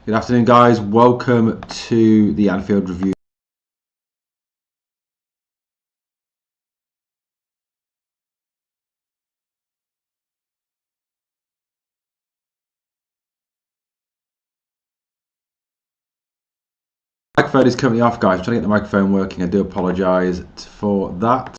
Good afternoon, guys. Welcome to the Anfield Review. The microphone is currently off, guys. I'm trying to get the microphone working. I do apologise for that.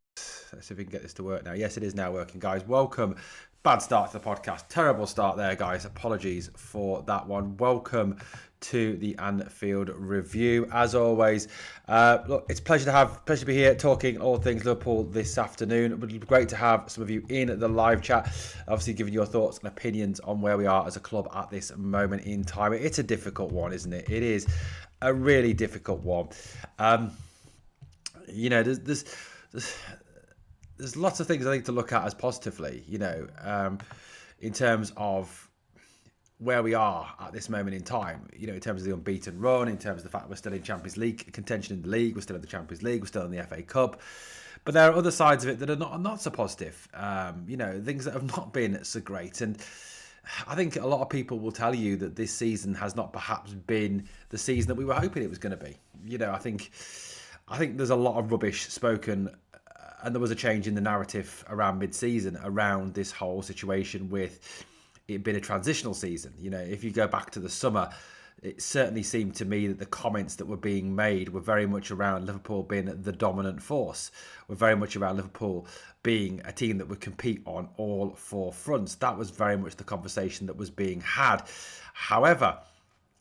Let's see if we can get this to work now. Yes, it is now working, guys. Welcome. Bad start to the podcast. Terrible start there, guys. Apologies for that one. Welcome to the Anfield Review. As always, look, it's a pleasure to be here talking all things Liverpool this afternoon. It would be great to have some of you in the live chat, obviously giving your thoughts and opinions on where we are as a club at this moment in time. It's a difficult one, isn't it? It is a really difficult one. There's lots of things I think to look at as positively, in terms of where we are at this moment in time, in terms of the unbeaten run, in terms of the fact we're still in Champions League contention in the league, we're still in the Champions League, we're still in the FA Cup. But there are other sides of it that are not so positive, things that have not been so great. And I think a lot of people will tell you that this season has not perhaps been the season that we were hoping it was going to be. I think there's a lot of rubbish spoken, and there was a change in the narrative around mid-season around this whole situation with it being a transitional season. If you go back to the summer, it certainly seemed to me that the comments that were being made were very much around Liverpool being the dominant force, were very much around Liverpool being a team that would compete on all four fronts. That was very much the conversation that was being had. However,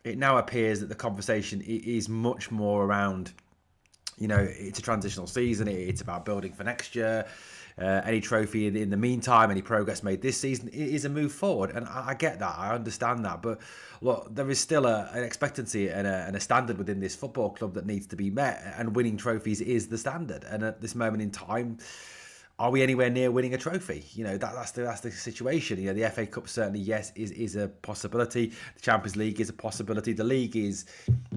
it now appears that the conversation is much more around, it's a transitional season. It's about building for next year. Any trophy in the meantime, any progress made this season is a move forward. And I get that. I understand that. But look, there is still an expectancy and a standard within this football club that needs to be met. And winning trophies is the standard. And at this moment in time, are we anywhere near winning a trophy? That's the situation. The FA Cup certainly, yes, is a possibility. The Champions League is a possibility. The league is,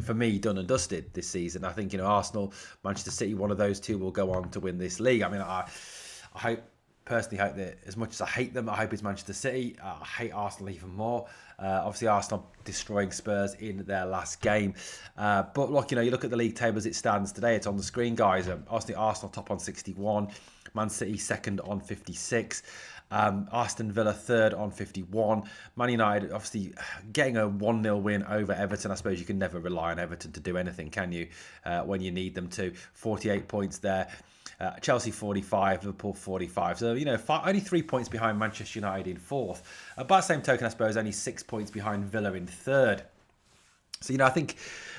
for me, done and dusted this season. I think, Arsenal, Manchester City, one of those two will go on to win this league. I mean, I personally hope that, as much as I hate them, I hope it's Manchester City. I hate Arsenal even more. Obviously, Arsenal destroying Spurs in their last game. But look, you look at the league table as it stands today. It's on the screen, guys. Arsenal top on 61. Man City second on 56. Aston Villa third on 51. Man United obviously getting a 1-0 win over Everton. I suppose you can never rely on Everton to do anything, can you, when you need them to. 48 points there. Chelsea 45, Liverpool 45. So, only 3 points behind Manchester United in fourth. By the same token, I suppose, only 6 points behind Villa in third. So, I think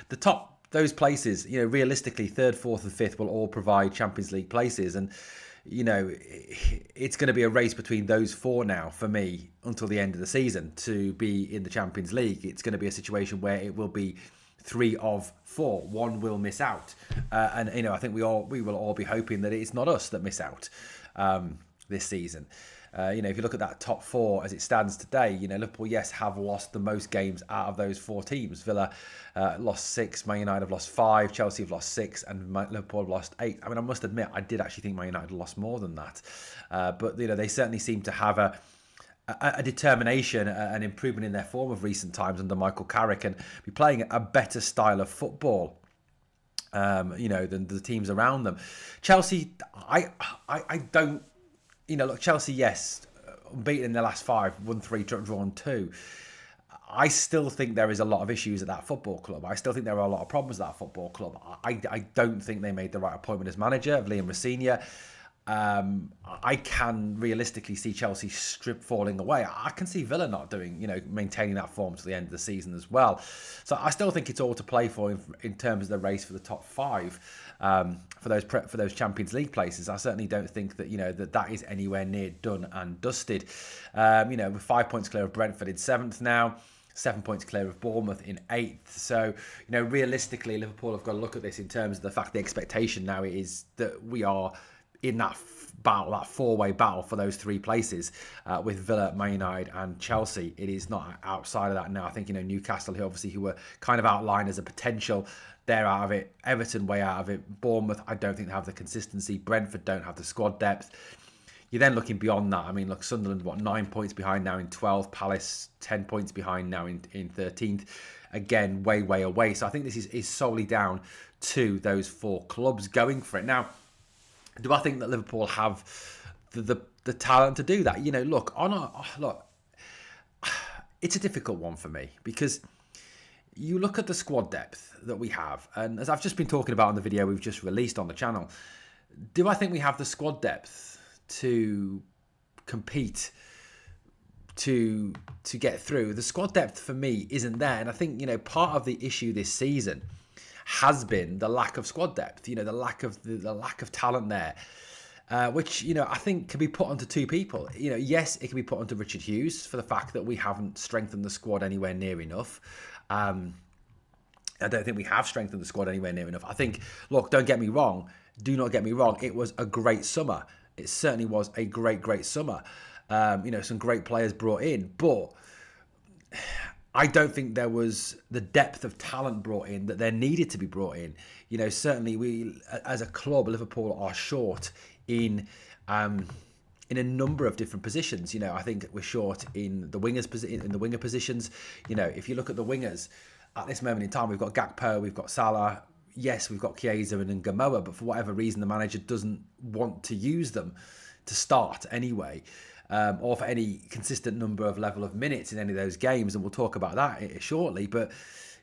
the top, those places, realistically, third, fourth and fifth will all provide Champions League places. And, it's going to be a race between those four now for me until the end of the season to be in the Champions League. It's going to be a situation where it will be 3 of 4. One will miss out. And, I think we will all be hoping that it's not us that miss out this season. If you look at that top 4 as it stands today, Liverpool, yes, have lost the most games out of those 4 teams. Villa lost 6, Man United have lost 5, Chelsea have lost 6, and Liverpool have lost 8. I mean, I must admit, I did actually think Man United lost more than that. But, they certainly seem to have a determination, an improvement in their form of recent times under Michael Carrick, and be playing a better style of football, than the teams around them. Chelsea, I don't, look, Chelsea, yes, beaten in their last 5, won 3, drawn 2. I still think there is a lot of issues at that football club. I still think there are a lot of problems at that football club. I don't think they made the right appointment as manager of Liam Rosenior. I can realistically see Chelsea falling away. I can see Villa not doing, maintaining that form to the end of the season as well. So I still think it's all to play for in terms of the race for the top 5 for those Champions League places. I certainly don't think that that is anywhere near done and dusted. We're 5 points clear of Brentford in 7th now. 7 points clear of Bournemouth in 8th. So, realistically, Liverpool have got to look at this in terms of the fact the expectation now is that we are in that battle, that 4-way battle for those 3 places with Villa, Man United and Chelsea. It is not outside of that now. I think, Newcastle, who were kind of outlined as a potential, they're out of it. Everton, way out of it. Bournemouth, I don't think they have the consistency. Brentford don't have the squad depth. You're then looking beyond that. I mean, look, Sunderland, 9 points behind now in 12th. Palace, 10 points behind now in 13th. Again, way away. So I think this is solely down to those 4 clubs going for it. Now, do I think that Liverpool have the talent to do that? Look, it's a difficult one for me, because you look at the squad depth that we have, and as I've just been talking about in the video we've just released on the channel, do I think we have the squad depth to compete, to get through? The squad depth for me isn't there, and I think part of the issue this season has been the lack of squad depth. The lack of talent there, which I think can be put onto 2 people. Yes, it can be put onto Richard Hughes for the fact that we haven't strengthened the squad anywhere near enough. I don't think we have strengthened the squad anywhere near enough. I think, look, don't get me wrong. Do not get me wrong. It was a great summer. It certainly was a great summer. Some great players brought in, but I don't think there was the depth of talent brought in that there needed to be brought in. Certainly we, as a club, Liverpool are short in a number of different positions. I think we're short in the winger positions. If you look at the wingers at this moment in time, we've got Gakpo, we've got Salah. Yes, we've got Chiesa and Gamoa, but for whatever reason, the manager doesn't want to use them to start anyway, or for any consistent number of level of minutes in any of those games, and we'll talk about that shortly. But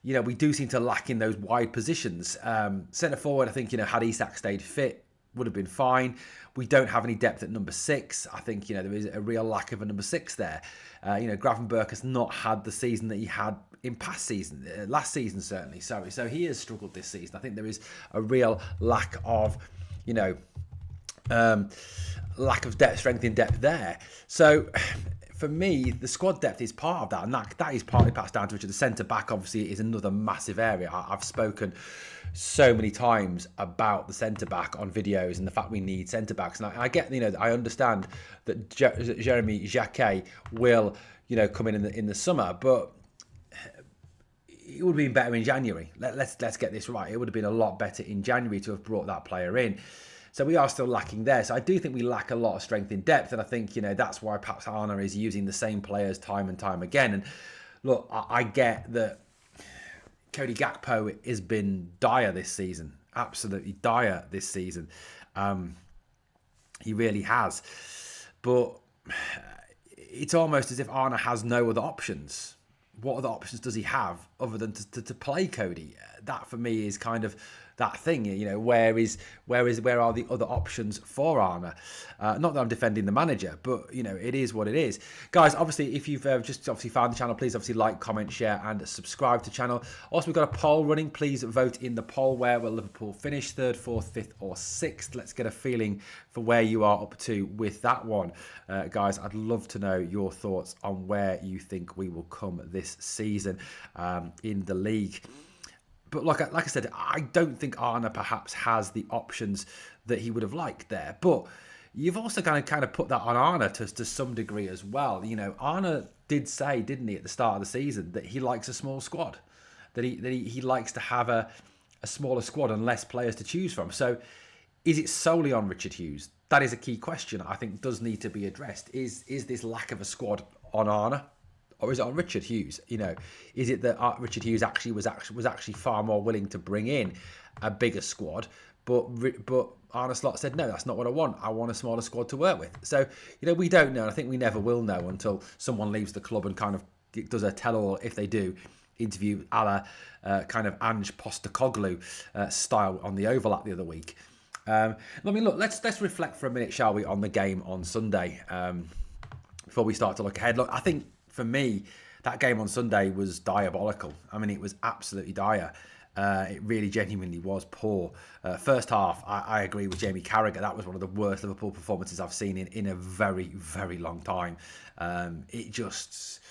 we do seem to lack in those wide positions. Centre forward, I think had Isak stayed fit, would have been fine. We don't have any depth at number 6. I think there is a real lack of a number 6 there. Gravenberch has not had the season that he had in last season certainly. So he has struggled this season. I think there is a real lack of depth, strength in depth there. So for me, the squad depth is part of that, and that is partly passed down to Richard. The centre back obviously is another massive area. I've spoken so many times about the centre back on videos and the fact we need centre backs, and I get, I understand that Jeremy Jacquet will come in the summer, but it would have been better in January. Let's get this right. It would have been a lot better in January to have brought that player in. So we are still lacking there. So I do think we lack a lot of strength in depth, and I think that's why perhaps Arne is using the same players time and time again. And look, I get that Cody Gakpo has been dire this season, absolutely dire this season. He really has, but it's almost as if Arne has no other options. What other options does he have other than to play Cody? That for me is kind of that thing. Where are the other options for Arne? Not that I'm defending the manager, but it is what it is, guys. Obviously, if you've just found the channel, please obviously like, comment, share, and subscribe to the channel. Also, we've got a poll running. Please vote in the poll. Where will Liverpool finish? 3rd, 4th, 5th, or 6th? Let's get a feeling for where you are up to with that one, guys. I'd love to know your thoughts on where you think we will come this season in the league. But like I said, I don't think Arne perhaps has the options that he would have liked there. But you've also kind of put that on Arne to some degree as well. Arne did say, didn't he, at the start of the season, that he likes a small squad, that he likes to have a smaller squad and less players to choose from. So is it solely on Richard Hughes? That is a key question I think does need to be addressed. Is this lack of a squad on Arne? Or is it on Richard Hughes? Is it that Richard Hughes was actually far more willing to bring in a bigger squad, but Arne Slot said, no, that's not what I want. I want a smaller squad to work with. So we don't know. I think we never will know until someone leaves the club and kind of does a tell-all, if they do, interview a la kind of Ange Postecoglou style on the Overlap the other week. Let's reflect for a minute, shall we, on the game on Sunday before we start to look ahead. Look, I think, for me, that game on Sunday was diabolical. I mean, it was absolutely dire. It really genuinely was poor. First half, I agree with Jamie Carragher. That was one of the worst Liverpool performances I've seen in a very, very long time. It just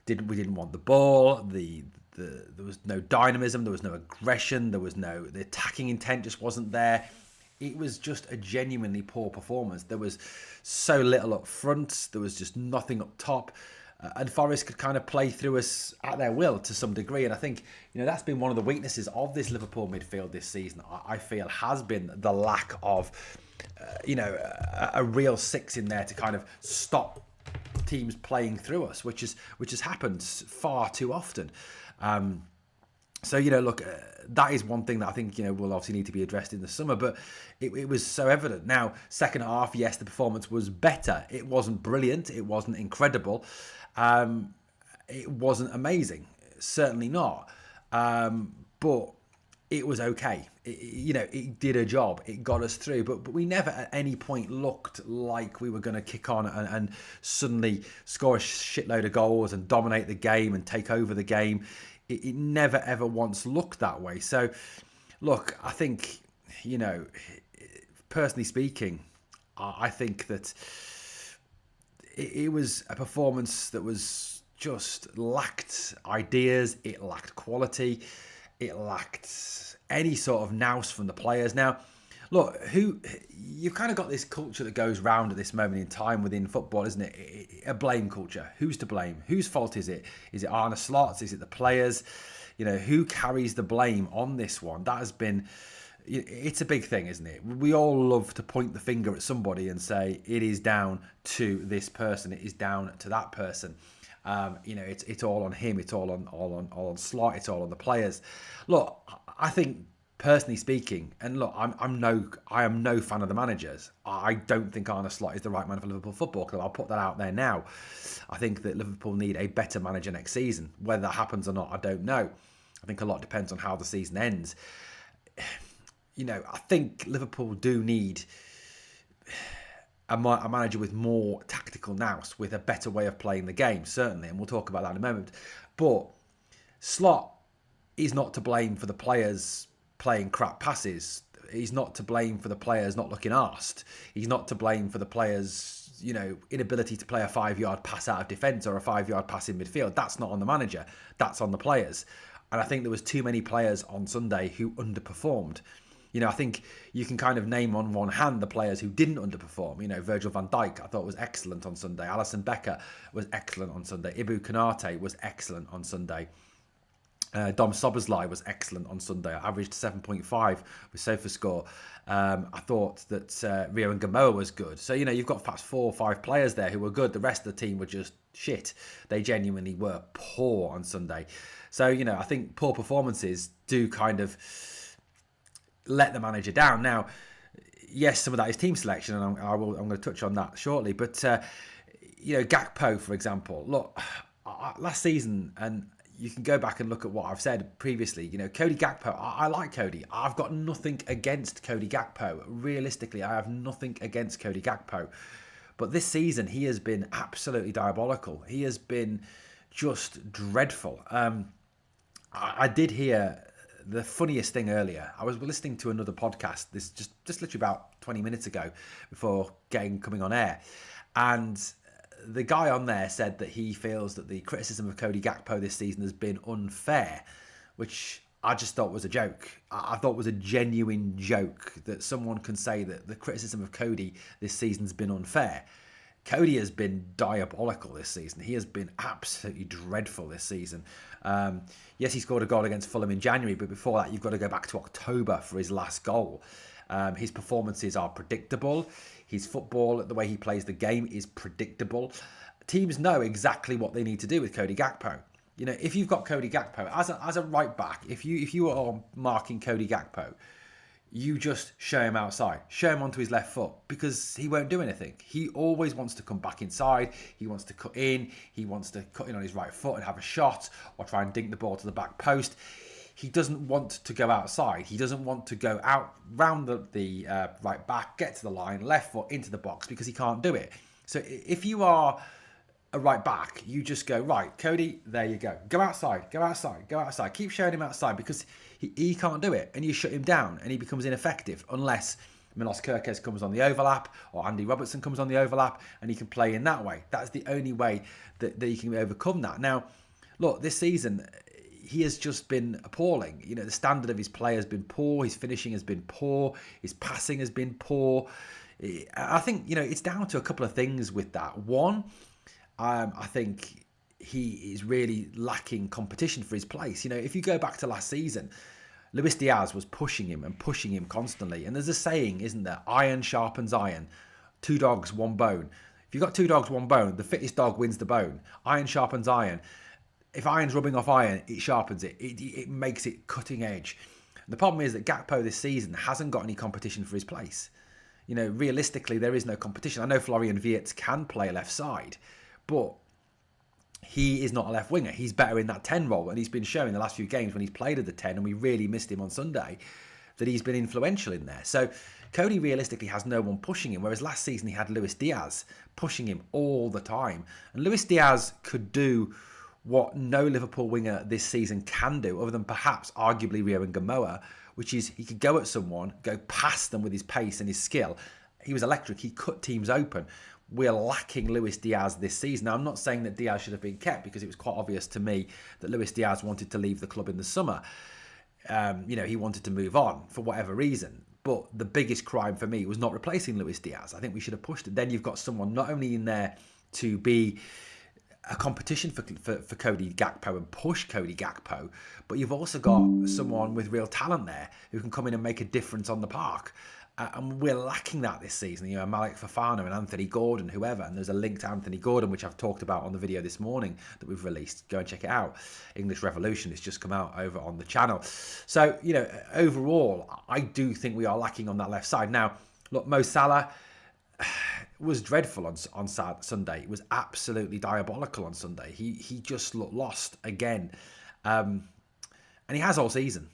we didn't want the ball. There was no dynamism. There was no aggression. The attacking intent just wasn't there. It was just a genuinely poor performance. There was so little up front. There was just nothing up top. And Forest could kind of play through us at their will to some degree. And I think, that's been one of the weaknesses of this Liverpool midfield this season, I feel, has been the lack of a real six in there to kind of stop teams playing through us, which has happened far too often. So, look, that is one thing that I think, will obviously need to be addressed in the summer, but it was so evident. Now, second half, yes, the performance was better. It wasn't brilliant. It wasn't incredible. It wasn't amazing. Certainly not. But it was okay. It did a job. It got us through. But we never at any point looked like we were going to kick on and suddenly score a shitload of goals and dominate the game and take over the game. It never, ever once looked that way. So, look, I think, personally speaking, I think that it was a performance that was just lacked ideas. It lacked quality. It lacked any sort of nous from the players. Now, look, you've kind of got this culture that goes round at this moment in time within football, isn't it? A blame culture. Who's to blame? Whose fault is it? Is it Arne Slot? Is it the players? Who carries the blame on this one? That has been... It's a big thing, isn't it? We all love to point the finger at somebody and say, it is down to this person. It is down to that person. It's all on him. It's all on Slot. It's all on the players. Look, I think... Personally speaking, and look, I am no fan of the managers. I don't think Arne Slot is the right man for Liverpool Football Club. I'll put that out there now. I think that Liverpool need a better manager next season. Whether that happens or not, I don't know. I think a lot depends on how the season ends. I think Liverpool do need a manager with more tactical nous, with a better way of playing the game, certainly, and we'll talk about that in a moment. But Slot is not to blame for the players playing crap passes. He's not to blame for the players not looking arsed. He's not to blame for the players, inability to play a 5-yard pass out of defence or a 5-yard pass in midfield. That's not on the manager. That's on the players. And I think there was too many players on Sunday who underperformed. I think you can kind of name on one hand the players who didn't underperform. Virgil van Dijk, I thought, was excellent on Sunday. Alisson Becker was excellent on Sunday. Ibu Konate was excellent on Sunday. Dom Szoboszlai was excellent on Sunday. I averaged 7.5 with SofaScore. I thought that Rio and Gamoa was good. So, you've got perhaps 4 or 5 players there who were good. The rest of the team were just shit. They genuinely were poor on Sunday. So, I think poor performances do kind of let the manager down. Now, yes, some of that is team selection, and I'm going to touch on that shortly. But, Gakpo, for example. Look, last season, and you can go back and look at what I've said previously. Cody Gakpo, I like Cody. I've got nothing against Cody Gakpo. Realistically, I have nothing against Cody Gakpo. But this season, he has been absolutely diabolical. He has been just dreadful. I did hear the funniest thing earlier. I was listening to another podcast, this just literally about 20 minutes ago before coming on air. And the guy on there said that he feels that the criticism of Cody Gakpo this season has been unfair, which I just thought was a joke. I thought was a genuine joke that someone can say that the criticism of Cody this season's been unfair. Cody has been diabolical this season. He has been absolutely dreadful this season. Yes, he scored a goal against Fulham in January, but before that, you've got to go back to October for his last goal. His performances are predictable. His football, the way he plays the game, is predictable. Teams know exactly what they need to do with Cody Gakpo. If you've got Cody Gakpo as a right back, if you are marking Cody Gakpo, you just show him outside, show him onto his left foot, because he won't do anything. He always wants to come back inside. He wants to cut in. He wants to cut in on his right foot and have a shot, or try and dink the ball to the back post. He doesn't want to go outside. He doesn't want to go out round the right back, get to the line, left foot into the box, because he can't do it. So if you are a right back, you just go, right, Cody, there you go. Go outside, go outside, go outside. Keep showing him outside, because he can't do it. And you shut him down and he becomes ineffective unless Milos Kerkez comes on the overlap or Andy Robertson comes on the overlap and he can play in that way. That's the only way that you can overcome that. Now, look, this season, he has just been appalling. The standard of his play has been poor. His finishing has been poor. His passing has been poor. I think, it's down to a couple of things with that. One, I think he is really lacking competition for his place. If you go back to last season, Luis Diaz was pushing him constantly. And there's a saying, isn't there? Iron sharpens iron. Two dogs, one bone. If you've got two dogs, one bone, the fittest dog wins the bone. Iron sharpens iron. If iron's rubbing off iron, it sharpens it. It makes it cutting edge. And the problem is that Gakpo this season hasn't got any competition for his place. Realistically, there is no competition. I know Florian Wirtz can play left side, but he is not a left winger. He's better in that 10 role, and he's been showing the last few games when he's played at the 10, and we really missed him on Sunday, that he's been influential in there. So Cody realistically has no one pushing him, whereas last season he had Luis Diaz pushing him all the time. And Luis Diaz could do what no Liverpool winger this season can do, other than perhaps arguably Rio and Gamoa, which is he could go at someone, go past them with his pace and his skill. He was electric. He cut teams open. We're lacking Luis Diaz this season. Now, I'm not saying that Diaz should have been kept, because it was quite obvious to me that Luis Diaz wanted to leave the club in the summer. He wanted to move on for whatever reason. But the biggest crime for me was not replacing Luis Diaz. I think we should have pushed it. Then you've got someone not only in there to be a competition for Cody Gakpo and push Cody Gakpo, but you've also got someone with real talent there who can come in and make a difference on the park. And we're lacking that this season. Malik Fofana and Anthony Gordon, whoever. And there's a link to Anthony Gordon, which I've talked about on the video this morning that we've released. Go and check it out. English Revolution. It's just come out over on the channel. So, overall, I do think we are lacking on that left side. Now, look, Mo Salah was dreadful on Sunday. It was absolutely diabolical on Sunday. He just looked lost again. And he has all season.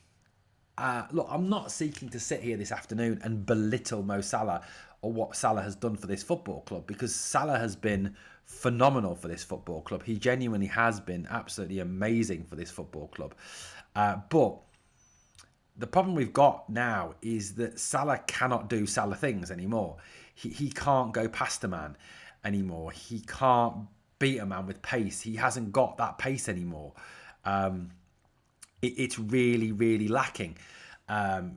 Look, I'm not seeking to sit here this afternoon and belittle Mo Salah or what Salah has done for this football club, because Salah has been phenomenal for this football club. He genuinely has been absolutely amazing for this football club. But the problem we've got now is that Salah cannot do Salah things anymore. He can't go past a man anymore. He can't beat a man with pace. He hasn't got that pace anymore. It's really, really lacking, and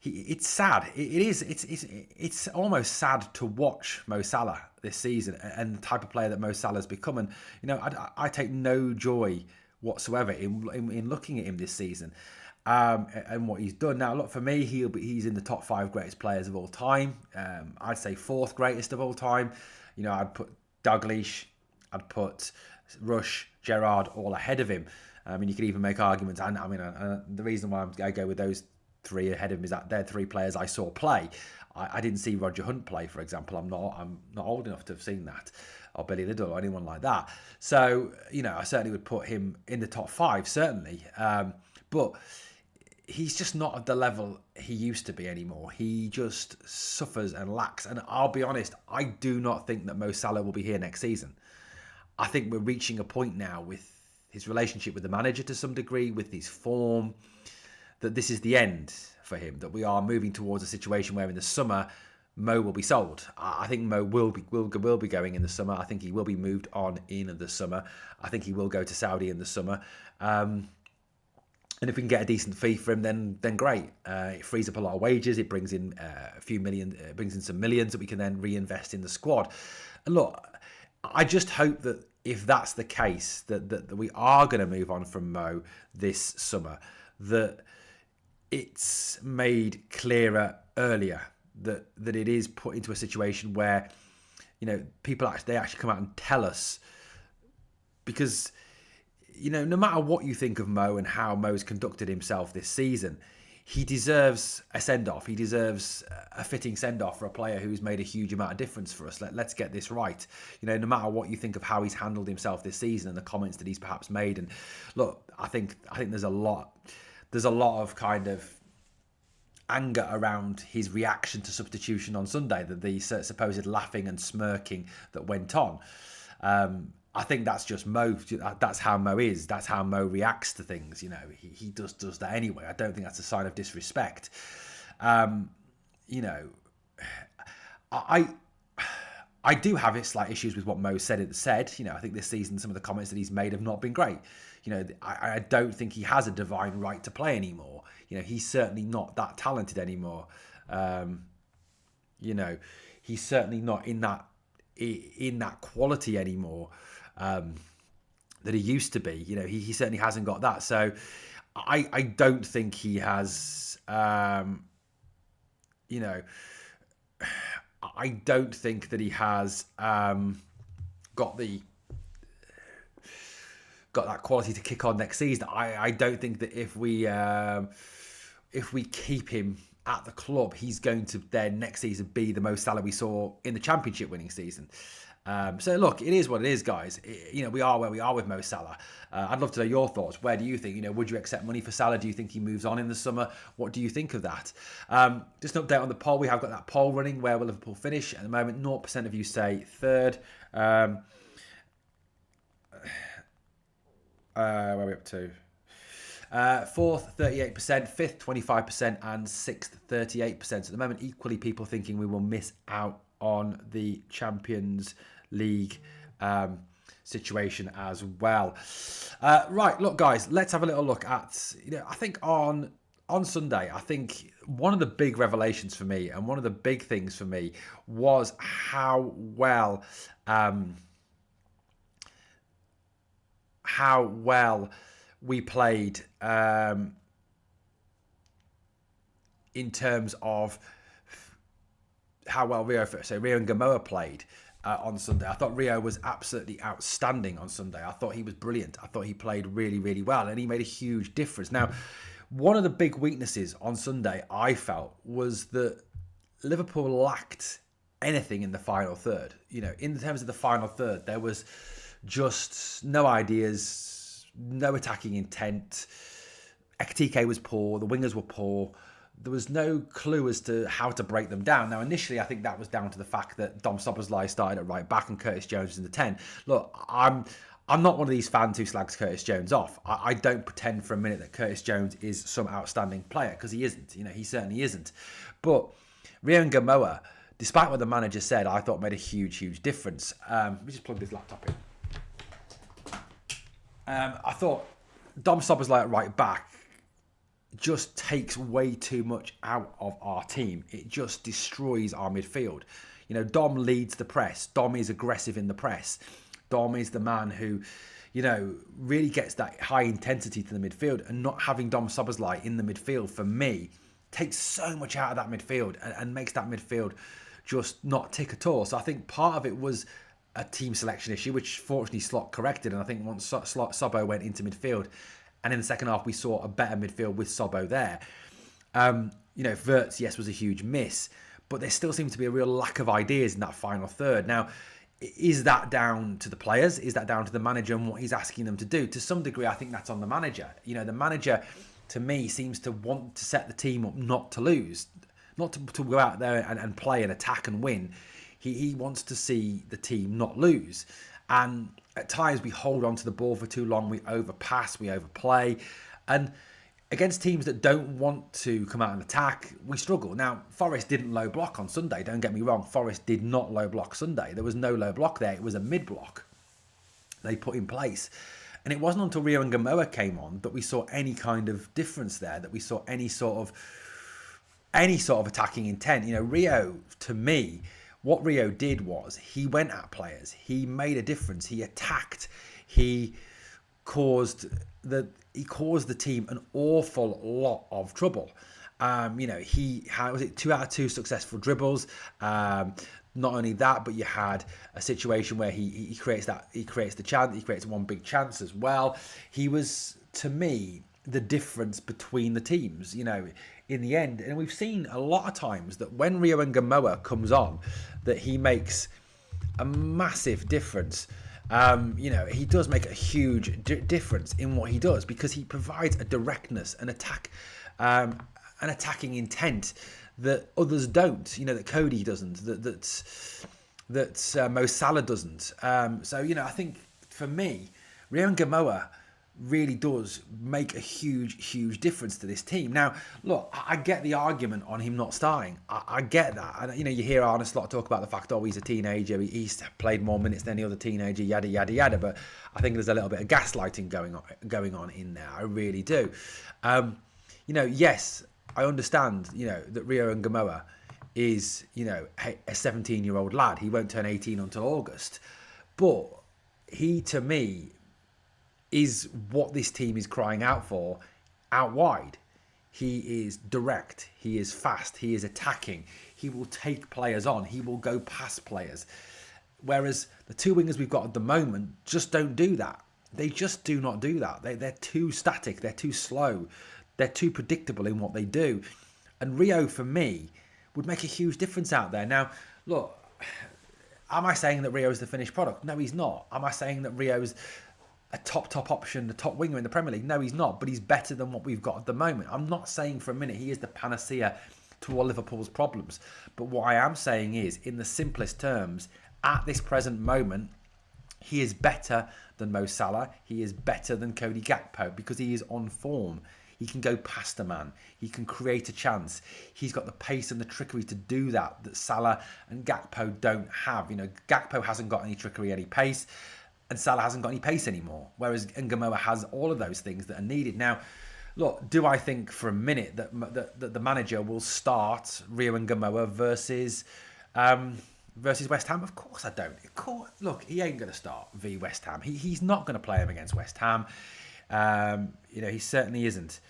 it's sad. It is. It's almost sad to watch Mo Salah this season and the type of player that Mo Salah has become. And I take no joy whatsoever in looking at him this season and what he's done. Now, look, for me, he's in the top 5 greatest players of all time. I'd say 4th greatest of all time. I'd put Dalglish, I'd put Rush, Gerrard all ahead of him. You could even make arguments, and the reason why I go with those 3 ahead of him is that they're 3 players I saw play. I didn't see Roger Hunt play, for example. I'm not old enough to have seen that, or Billy Liddell, or anyone like that. So I certainly would put him in the top 5, certainly. But he's just not at the level he used to be anymore. He just suffers and lacks. And I'll be honest, I do not think that Mo Salah will be here next season. I think we're reaching a point now with his relationship with the manager to some degree, with his form, that this is the end for him, that we are moving towards a situation where in the summer Mo will be sold. I think Mo will be going in the summer. I think he will be moved on in the summer. I think he will go to Saudi in the summer. And if we can get a decent fee for him, then great. It frees up a lot of wages. It brings in a few million, brings in some millions that we can then reinvest in the squad. And look, I just hope that if that's the case, that we are going to move on from Mo this summer, that it's made clearer earlier, that it is put into a situation where people actually come out and tell us, because no matter what you think of Mo and how Mo's conducted himself this season, he deserves a send-off. He deserves a fitting send-off for a player who's made a huge amount of difference for us. Let's get this right. No matter what you think of how he's handled himself this season and the comments that he's perhaps made. And look, I think there's a lot of kind of anger around his reaction to substitution on Sunday, the supposed laughing and smirking that went on. I think that's just Mo. That's how Mo is. That's how Mo reacts to things. He does that anyway. I don't think that's a sign of disrespect. I do have slight issues with what Mo said. I think this season some of the comments that he's made have not been great. I don't think he has a divine right to play anymore. He's certainly not that talented anymore. He's certainly not in that quality anymore that he used to be. He certainly hasn't got that. So I don't think he has, you know, I don't think that he has got that quality to kick on next season. I don't think that if we keep him at the club, he's going to then next season be the Mo Salah we saw in the Championship winning season. So look, it is what it is, guys. We are where we are with Mo Salah. I'd love to know your thoughts. Where do you think? Would you accept money for Salah? Do you think he moves on in the summer? What do you think of that? Just an update on the poll. We have got that poll running. Where will Liverpool finish? At the moment, 0% of you say third. Where are we up to? Fourth, 38%, fifth, 25%, and sixth, 38%. At the moment, equally people thinking we will miss out on the Champions League situation as well. Right, look, guys, let's have a little look at, I think on Sunday, I think one of the big revelations for me and one of the big things for me was how well we played in terms of how well Rio and Gamoa played on Sunday. I thought Rio was absolutely outstanding on Sunday. I thought he was brilliant. I thought he played really, really well, and he made a huge difference. Now, one of the big weaknesses on Sunday, I felt, was that Liverpool lacked anything in the final third. In terms of the final third, there was just no ideas, no attacking intent. Ekitike was poor. The wingers were poor. There was no clue as to how to break them down. Now, initially, I think that was down to the fact that Dom Szoboszlai started at right back and Curtis Jones in the 10. Look, I'm not one of these fans who slags Curtis Jones off. I don't pretend for a minute that Curtis Jones is some outstanding player, because he isn't. He certainly isn't. But Rio and Gamoa, despite what the manager said, I thought made a huge, huge difference. Let me just plug this laptop in. I thought Dom Szoboszlai at right back just takes way too much out of our team. It just destroys our midfield. Dom leads the press. Dom is aggressive in the press. Dom is the man who, really gets that high intensity to the midfield. And not having Dom Szoboszlai in the midfield, for me, takes so much out of that midfield and makes that midfield just not tick at all. So I think part of it was a team selection issue, which fortunately Slot corrected. And I think once Sobbo went into midfield, and in the second half, we saw a better midfield with Sobbo there. Wirtz, yes, was a huge miss, but there still seems to be a real lack of ideas in that final third. Now, is that down to the players? Is that down to the manager and what he's asking them to do? To some degree, I think that's on the manager. The manager, to me, seems to want to set the team up not to lose, not to go out there and play and attack and win. He wants to see the team not lose. And at times we hold on to the ball for too long, we overpass, we overplay. And against teams that don't want to come out and attack, we struggle. Now, Forest didn't low block on Sunday, don't get me wrong. Forest did not low block Sunday. There was no low block there. It was a mid block they put in place. And it wasn't until Rio and Gamoa came on that we saw any kind of difference there, that we saw any sort of attacking intent. Rio, to me, what Rio did was he went at players. He made a difference. He attacked. He caused the team an awful lot of trouble. He had 2 out of 2 successful dribbles. Not only that, but you had a situation where he creates the chance. He creates one big chance as well. He was, to me, the difference between the teams. In the end, and we've seen a lot of times that when Rio and Gamoa comes on, that he makes a massive difference. He does make a huge difference in what he does, because he provides a directness, an attacking intent that others don't. That Cody doesn't, that Mo Salah doesn't. I think for me, Rio and Gamoa really does make a huge, huge difference to this team. Now, look, I get the argument on him not starting. I get that. And, you hear Arne Slot talk about the fact, he's a teenager, he's played more minutes than any other teenager, yada, yada, yada. But I think there's a little bit of gaslighting going on in there. I really do. Yes, I understand, that Rio and Gamoa is, a 17-year-old lad. He won't turn 18 until August. But he, to me, is what this team is crying out for out wide, he is direct, he is fast, he is attacking, he will take players on, he will go past players. Whereas the two wingers we've got at the moment just don't do that. They just do not do that. They're too static, they're too slow, they're too predictable in what they do. And Rio, for me, would make a huge difference out there. Now, look, am I saying that Rio is the finished product? No, he's not. Am I saying that Rio's a top option, the top winger in the Premier League? No, he's not, but he's better than what we've got at the moment. I'm not saying for a minute he is the panacea to all Liverpool's problems. But what I am saying is, in the simplest terms, at this present moment, he is better than Mo Salah. He is better than Cody Gakpo because he is on form. He can go past a man. He can create a chance. He's got the pace and the trickery to do that Salah and Gakpo don't have. You know, Gakpo hasn't got any trickery, any pace, and Salah hasn't got any pace anymore. Whereas Ngamoa has all of those things that are needed. Now, look, do I think for a minute that the manager will start Rio Ngamoa versus West Ham? Of course I don't. Look, he ain't going to start v West Ham. He's not going to play him against West Ham. You know, he certainly isn't.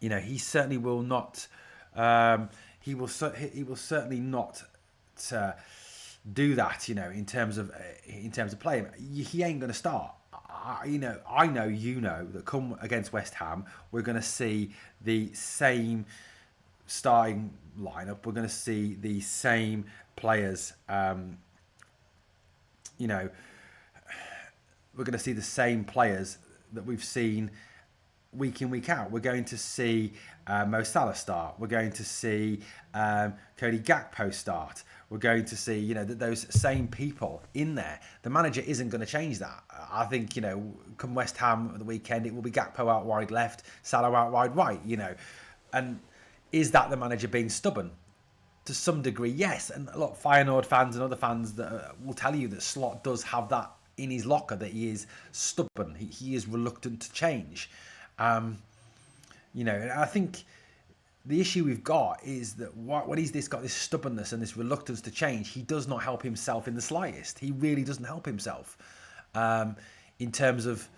You know, he certainly will not. He will certainly not do that. You know, in terms of playing, he ain't going to start. I know that come against West Ham, we're going to see the same starting lineup. We're going to see the same players. You know, we're going to see the same players that we've seen week in, week out. We're going to see Mo Salah start. We're going to see Cody Gakpo start. We're going to see, you know, those same people in there. The manager isn't going to change that. I think, you know, come West Ham at the weekend, it will be Gakpo out wide left, Salah out wide right, you know. And is that the manager being stubborn? To some degree, yes. And a lot of Feyenoord fans and other fans that will tell you that Slot does have that in his locker, that he is stubborn. He is reluctant to change. You know, and I think the issue we've got is that when he's got this stubbornness and this reluctance to change, he does not help himself in the slightest. He really doesn't help himself in terms of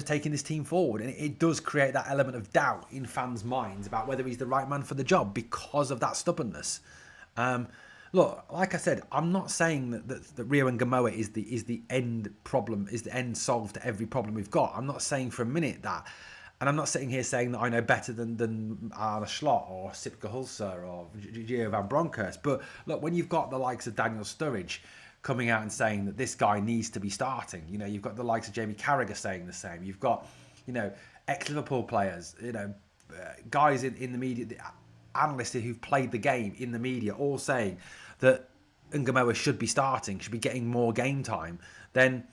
taking this team forward. And it does create that element of doubt in fans' minds about whether he's the right man for the job because of that stubbornness. Look, like I said, I'm not saying that Rio Ngamoa is the end problem, is the end solve to every problem we've got. I'm not saying for a minute that. And I'm not sitting here saying that I know better than Arne Slot or Sipke Hulser or Gio van Bronckhorst. But look, when you've got the likes of Daniel Sturridge coming out and saying that this guy needs to be starting, you know, you've got the likes of Jamie Carragher saying the same. You've got, you know, ex-Liverpool players, you know, guys in the media, analysts who've played the game in the media, all saying that Ngamoa should be starting, should be getting more game time. Then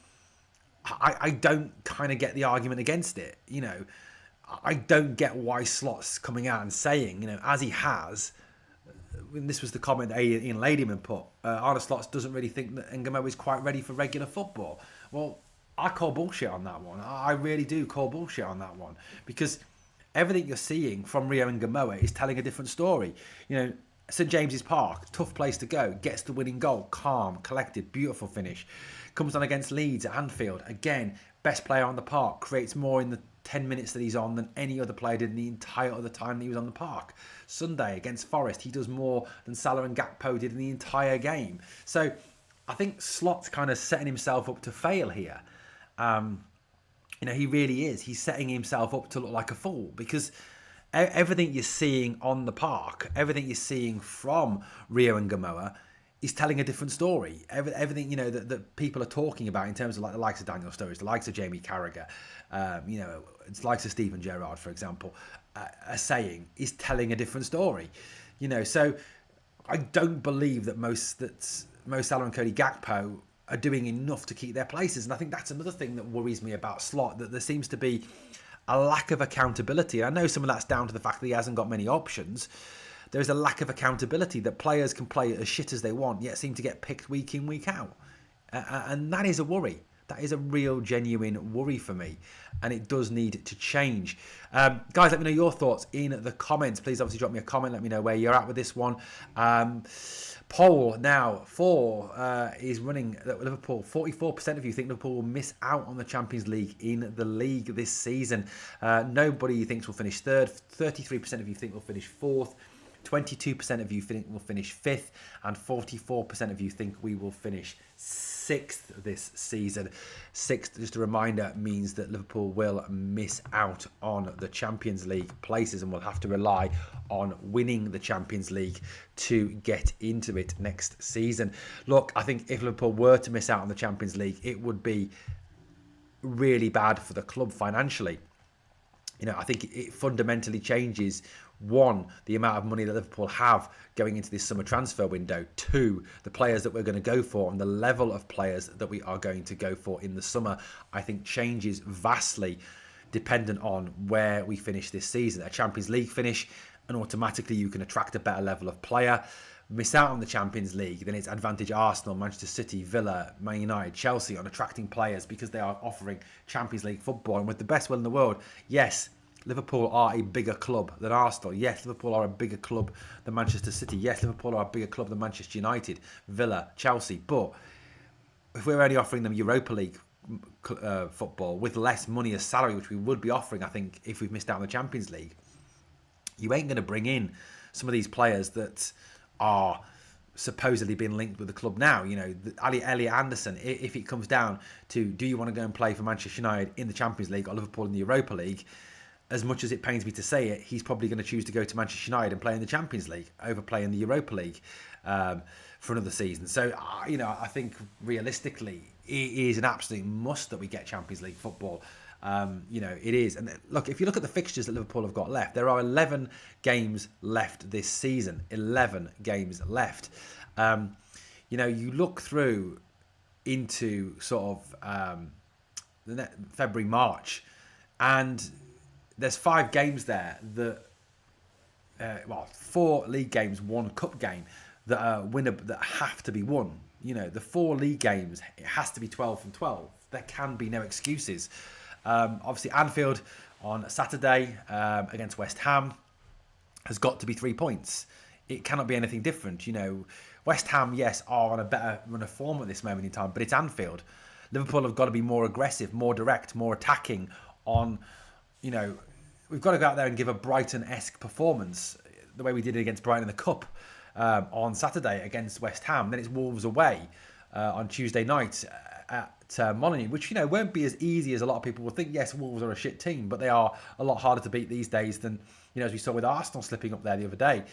I don't kind of get the argument against it, you know. I don't get why Slot's coming out and saying, you know, as he has, and this was the comment that Ian Ladyman put, Arne Slot doesn't really think that Ngamoa is quite ready for regular football. Well, I call bullshit on that one. I really do call bullshit on that one, because everything you're seeing from Rio Ngamoa is telling a different story. You know, St James's Park, tough place to go, gets the winning goal, calm, collected, beautiful finish. Comes on against Leeds at Anfield, again, best player on the park, creates more in the 10 minutes that he's on than any other player did in the entire other time that he was on the park. Sunday against Forest, he does more than Salah and Gakpo did in the entire game. So I think Slot's kind of setting himself up to fail here. You know, he really is. He's setting himself up to look like a fool, because everything you're seeing on the park, everything you're seeing from Rio Ngamoa is telling a different story. Everything, you know, that people are talking about in terms of like the likes of Daniel Sturridge, the likes of Jamie Carragher, you know, it's likes of Steven Gerrard, for example, are saying is telling a different story. You know, so I don't believe that Mo Salah and Cody Gakpo are doing enough to keep their places. And I think that's another thing that worries me about Slot, that there seems to be a lack of accountability. I know some of that's down to the fact that he hasn't got many options. There's a lack of accountability, that players can play as shit as they want, yet seem to get picked week in, week out. And that is a worry. That is a real, genuine worry for me, and it does need to change. Guys, let me know your thoughts in the comments. Please obviously drop me a comment. Let me know where you're at with this one. Poll now is running at Liverpool. 44% of you think Liverpool will miss out on the Champions League in the league this season. Nobody thinks we'll finish third. 33% of you think we'll finish fourth. 22% of you think we'll finish fifth, and 44% of you think we will finish sixth this season. Sixth, just a reminder, means that Liverpool will miss out on the Champions League places and will have to rely on winning the Champions League to get into it next season. Look, I think if Liverpool were to miss out on the Champions League, it would be really bad for the club financially. I think it fundamentally changes, one, the amount of money that Liverpool have going into this summer transfer window. Two, the players that we're going to go for and the level of players that we are going to go for in the summer, I think changes vastly dependent on where we finish this season. A Champions League finish, and automatically you can attract a better level of player. Miss out on the Champions League, then it's advantage Arsenal, Manchester City, Villa, Man United, Chelsea on attracting players because they are offering Champions League football. And with the best will in the world, yes, Liverpool are a bigger club than Arsenal. Yes, Liverpool are a bigger club than Manchester City. Yes, Liverpool are a bigger club than Manchester United, Villa, Chelsea. But if we're only offering them Europa League football with less money as salary, which we would be offering, I think, if we've missed out on the Champions League, you ain't going to bring in some of these players that are supposedly being linked with the club now. Elliot Anderson, if it comes down to do you want to go and play for Manchester United in the Champions League or Liverpool in the Europa League, as much as it pains me to say it, he's probably going to choose to go to Manchester United and play in the Champions League over playing the Europa League for another season. So, I think realistically, it is an absolute must that we get Champions League football. It is. And look, if you look at the fixtures that Liverpool have got left, there are 11 games left this season. 11 games left. You look through into sort of February, March, and there's 5 games there that, 4 league games, 1 cup game that are that have to be won. The 4 league games, it has to be 12 from 12. There can be no excuses. Obviously, Anfield on Saturday against West Ham has got to be 3 points. It cannot be anything different. West Ham, yes, are on a better run of form at this moment in time, but it's Anfield. Liverpool have got to be more aggressive, more direct, more attacking on, we've got to go out there and give a Brighton-esque performance the way we did it against Brighton in the Cup on Saturday against West Ham. Then it's Wolves away on Tuesday night at Molineux, which, won't be as easy as a lot of people will think. Yes, Wolves are a shit team, but they are a lot harder to beat these days than, as we saw with Arsenal slipping up there the other day.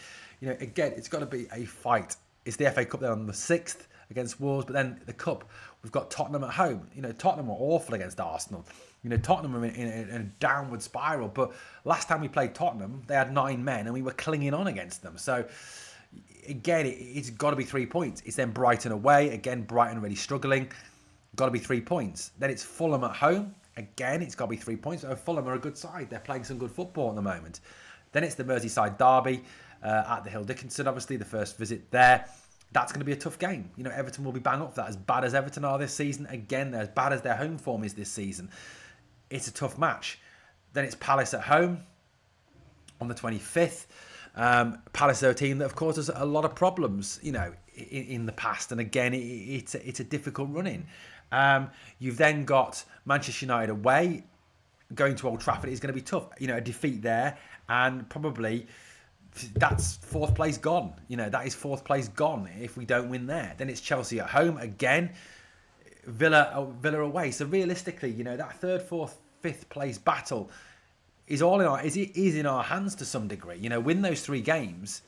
Again, it's got to be a fight. It's the FA Cup there on the 6th against Wolves, but then the Cup, we've got Tottenham at home. Tottenham were awful against Arsenal. Tottenham are in a downward spiral, but last time we played Tottenham, they had 9 men and we were clinging on against them. So, again, it's got to be 3 points. It's then Brighton away. Again, Brighton really struggling. Got to be 3 points. Then it's Fulham at home. Again, it's got to be 3 points. Fulham are a good side. They're playing some good football at the moment. Then it's the Merseyside derby at the Hill Dickinson, obviously, the first visit there. That's going to be a tough game. Everton will be bang up for that. As bad as Everton are this season, again, they're as bad as their home form is this season. It's a tough match. Then it's Palace at home on the 25th. Palace are a team that, of course, has a lot of problems, in the past. And again, it's a difficult run-in. You've then got Manchester United away. Going to Old Trafford is going to be tough. A defeat there, and probably that's 4th place gone. That is 4th place gone if we don't win there. Then it's Chelsea at home again. Villa away. So realistically, that 3rd, 4th, 5th place battle is all in our hands to some degree. Win those 3 games,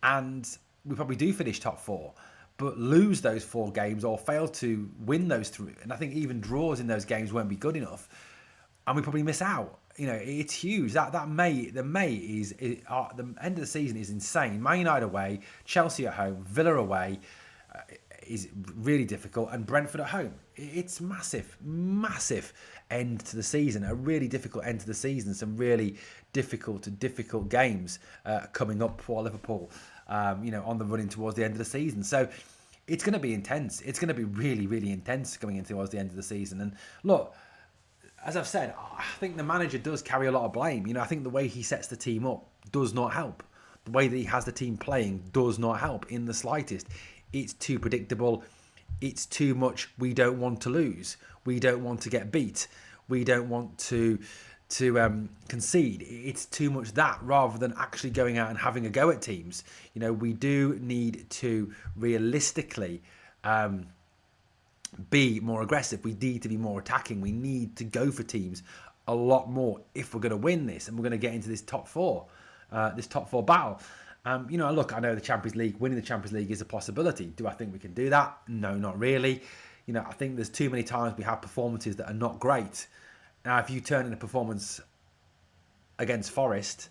and we probably do finish top 4. But lose those 4 games or fail to win those 3, and I think even draws in those games won't be good enough, and we probably miss out. It's huge. The end of the season is insane. Man United away, Chelsea at home, Villa away is really difficult, and Brentford at home. It's massive end to the season. A really difficult end to the season. Some really difficult games coming up for Liverpool. On the running towards the end of the season. So it's going to be intense. It's going to be really, really intense going into towards the end of the season. And look, as I've said, I think the manager does carry a lot of blame. I think the way he sets the team up does not help. The way that he has the team playing does not help in the slightest. It's too predictable. It's too much. We don't want to lose. We don't want to get beat. We don't want to concede. It's too much that rather than actually going out and having a go at teams. We do need to realistically be more aggressive. We need to be more attacking. We need to go for teams a lot more if we're going to win this and we're going to get into this top four battle. Look, I know the Champions League, winning the Champions League is a possibility. Do I think we can do that? No, not really. I think there's too many times we have performances that are not great. Now, if you turn in a performance against Forest,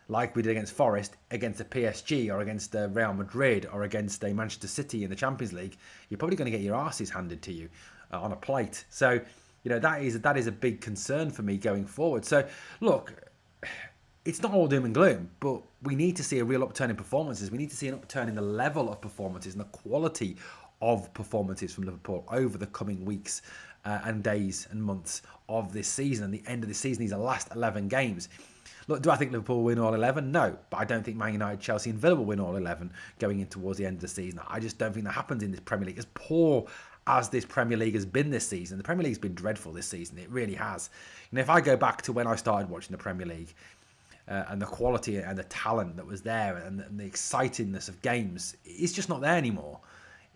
like we did against Forest, against a PSG or against a Real Madrid or against a Manchester City in the Champions League, you're probably going to get your arses handed to you on a plate. So, that is a big concern for me going forward. So, look, it's not all doom and gloom, but we need to see a real upturn in performances. We need to see an upturn in the level of performances and the quality of performances from Liverpool over the coming weeks and days and months of this season. And the end of the season, these are last 11 games. Look, do I think Liverpool will win all 11? No, but I don't think Man United, Chelsea and Villa will win all 11 going in towards the end of the season. I just don't think that happens in this Premier League. As poor as this Premier League has been this season, the Premier League's been dreadful this season. It really has. If I go back to when I started watching the Premier League, and the quality and the talent that was there and the excitingness of games, it's just not there anymore.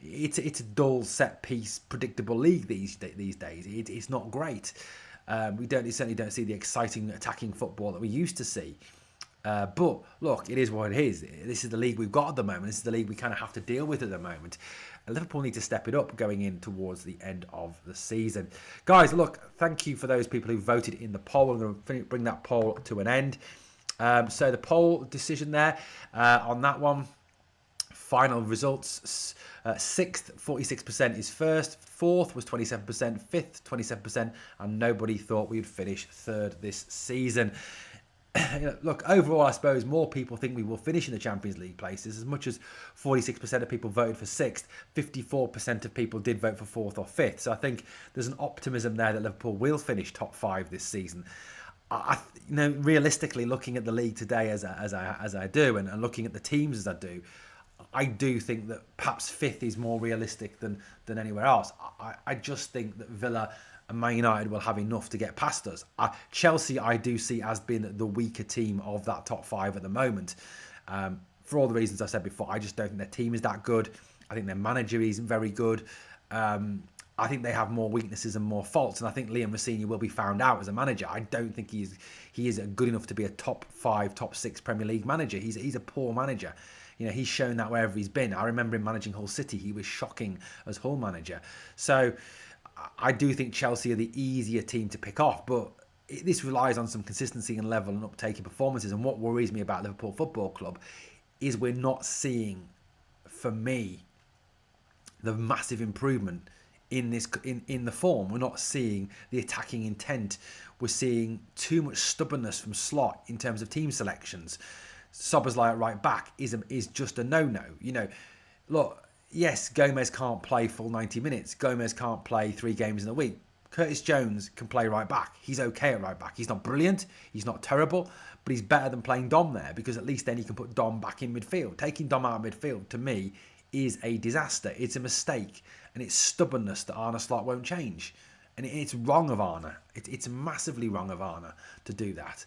It's a dull, set-piece, predictable league these days. It's not great. We certainly don't see the exciting attacking football that we used to see. But look, it is what it is. This is the league we've got at the moment. This is the league we kind of have to deal with at the moment. And Liverpool need to step it up going in towards the end of the season. Guys, look, thank you for those people who voted in the poll. I'm going to bring that poll to an end. So the poll decision there on that one. Final results, 6th, 46% is first, 4th was 27%, 5th, 27%, and nobody thought we would finish 3rd this season. Look, overall, I suppose more people think we will finish in the Champions League places. As much as 46% of people voted for 6th, 54% of people did vote for 4th or 5th. So I think there's an optimism there that Liverpool will finish top 5 this season. Realistically, looking at the league today as I do, and looking at the teams as I do, I do think that perhaps 5th is more realistic than anywhere else. I just think that Villa and Man United will have enough to get past us. Chelsea, I do see as being the weaker team of that top 5 at the moment. For all the reasons I said before, I just don't think their team is that good. I think their manager isn't very good. I think they have more weaknesses and more faults, and I think Liam Rossini will be found out as a manager. I don't think he is good enough to be a top 5, top 6 Premier League manager. He's a poor manager. He's shown that wherever he's been. I remember him managing Hull City. He was shocking as Hull manager. So I do think Chelsea are the easier team to pick off, but this relies on some consistency and level and uptake in performances. And what worries me about Liverpool Football Club is we're not seeing, for me, the massive improvement in the form. We're not seeing the attacking intent. We're seeing too much stubbornness from Slot in terms of team selections. Szoboszlai at right back is just a no-no. Look, yes, Gomez can't play full 90 minutes. Gomez can't play 3 games in a week. Curtis Jones can play right back. He's okay at right back. He's not brilliant. He's not terrible. But he's better than playing Dom there, because at least then he can put Dom back in midfield. Taking Dom out of midfield, to me, is a disaster. It's a mistake. And it's stubbornness that Arne Slot won't change. And it's wrong of Arne. It's massively wrong of Arne to do that.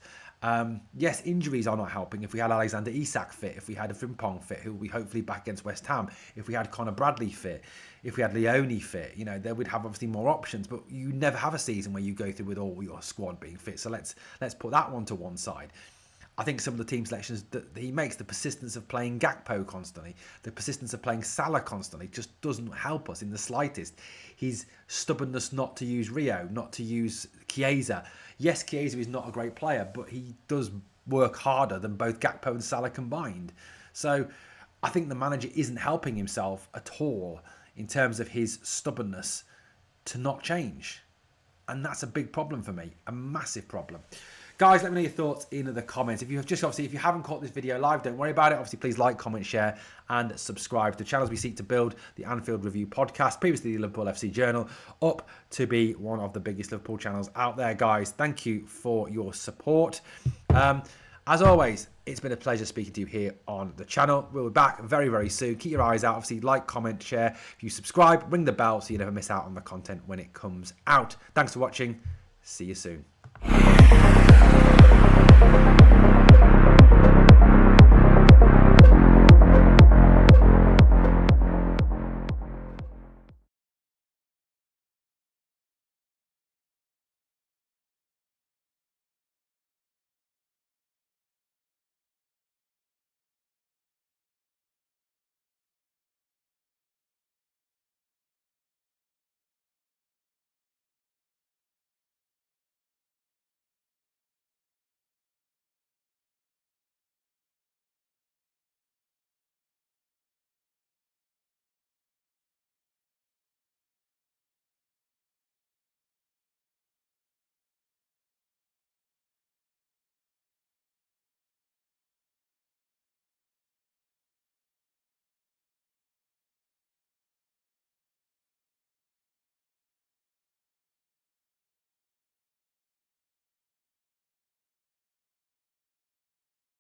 Yes, injuries are not helping. If we had Alexander Isak fit, if we had a Frimpong fit, who will be hopefully back against West Ham, if we had Conor Bradley fit, if we had Leone fit, there would have obviously more options. But you never have a season where you go through with all your squad being fit. So let's put that one to one side. I think some of the team selections that he makes, the persistence of playing Gakpo constantly, the persistence of playing Salah constantly, just doesn't help us in the slightest. His stubbornness not to use Rio, not to use Chiesa. Yes, Chiesa is not a great player, but he does work harder than both Gakpo and Salah combined. So I think the manager isn't helping himself at all in terms of his stubbornness to not change. And that's a big problem for me, a massive problem. Guys, let me know your thoughts in the comments. If you haven't caught this video live, don't worry about it. Obviously, please like, comment, share, and subscribe to the channel as we seek to build the Anfield Review podcast, previously the Liverpool FC Journal, up to be one of the biggest Liverpool channels out there, guys. Thank you for your support. As always, it's been a pleasure speaking to you here on the channel. We'll be back very, very soon. Keep your eyes out. Obviously, like, comment, share. If you subscribe, ring the bell so you never miss out on the content when it comes out. Thanks for watching. See you soon.